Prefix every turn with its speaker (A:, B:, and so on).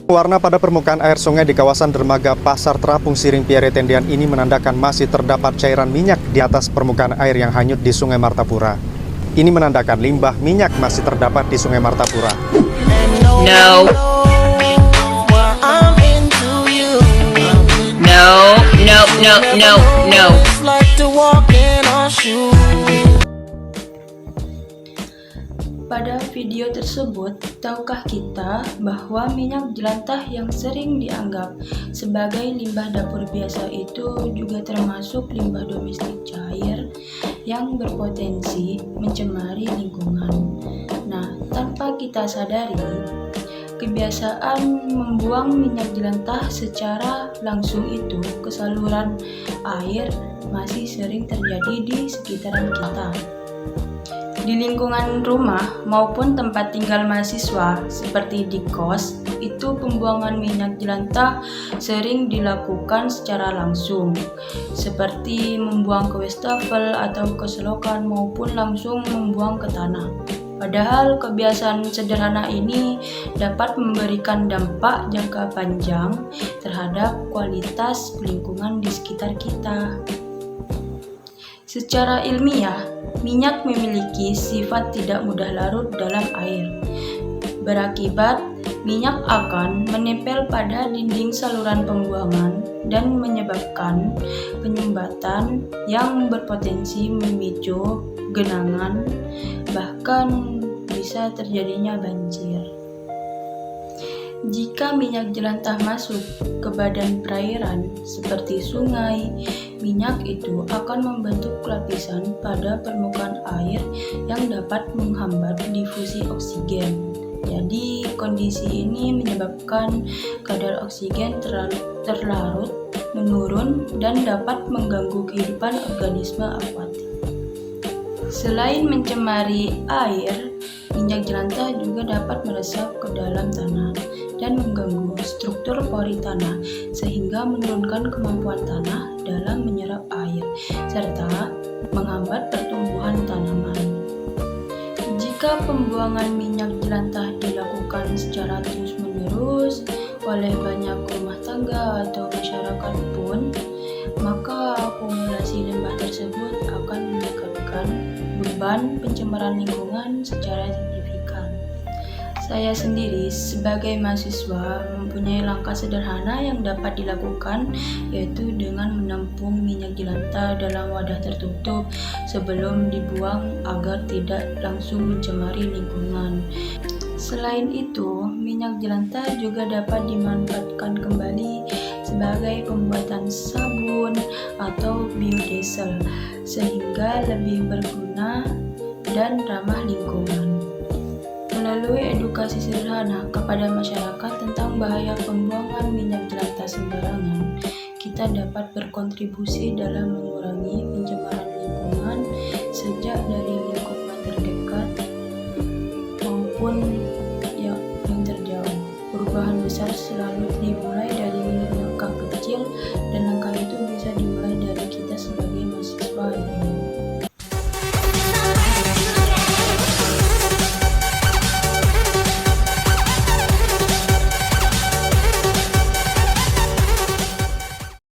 A: Warna pada permukaan air sungai di kawasan dermaga Pasar Terapung Siring Pierre Tendian ini menandakan masih terdapat cairan minyak di atas permukaan air yang hanyut di Sungai Martapura. Ini menandakan limbah minyak masih terdapat di Sungai Martapura.
B: No. No.
C: Pada video tersebut, tahukah kita bahwa minyak jelantah yang sering dianggap sebagai limbah dapur biasa itu juga termasuk limbah domestik cair yang berpotensi mencemari lingkungan. Nah, tanpa kita sadari, kebiasaan membuang minyak jelantah secara langsung itu ke saluran air masih sering terjadi di sekitaran kita. Di lingkungan rumah maupun tempat tinggal mahasiswa seperti di kos, itu pembuangan minyak jelantah sering dilakukan secara langsung, seperti membuang ke wastafel atau ke selokan maupun langsung membuang ke tanah. Padahal kebiasaan sederhana ini dapat memberikan dampak jangka panjang terhadap kualitas lingkungan di sekitar kita. Secara ilmiah, minyak memiliki sifat tidak mudah larut dalam air. Berakibat, minyak akan menempel pada dinding saluran pembuangan dan menyebabkan penyumbatan yang berpotensi memicu genangan, bahkan bisa terjadinya banjir. Jika minyak jelantah masuk ke badan perairan seperti sungai, minyak itu akan membentuk lapisan pada permukaan air yang dapat menghambat difusi oksigen. Jadi, kondisi ini menyebabkan kadar oksigen terlarut, menurun, dan dapat mengganggu kehidupan organisme akuatik. Selain mencemari air, minyak jelantah juga dapat meresap ke dalam tanah dan mengganggu struktur pori tanah sehingga menurunkan kemampuan tanah dalam menyerap air serta menghambat pertumbuhan tanaman. Jika pembuangan minyak jelantah dilakukan secara terus-menerus oleh banyak rumah tangga atau masyarakat pun, maka akumulasi limbah tersebut akan meningkatkan beban pencemaran lingkungan secara signifikan. Saya sendiri sebagai mahasiswa mempunyai langkah sederhana yang dapat dilakukan, yaitu dengan menampung minyak jelantah dalam wadah tertutup sebelum dibuang agar tidak langsung mencemari lingkungan. Selain itu, minyak jelantah juga dapat dimanfaatkan kembali sebagai pembuatan sabun atau biodiesel sehingga lebih berguna dan ramah lingkungan. Melalui edukasi sederhana kepada masyarakat tentang bahaya pembuangan minyak jelantah sembarangan, kita dapat berkontribusi dalam mengurangi pencemaran lingkungan sejak dari lingkungan terdekat maupun yang terjauh. Perubahan besar selalu dimulai dari langkah kecil dan langkah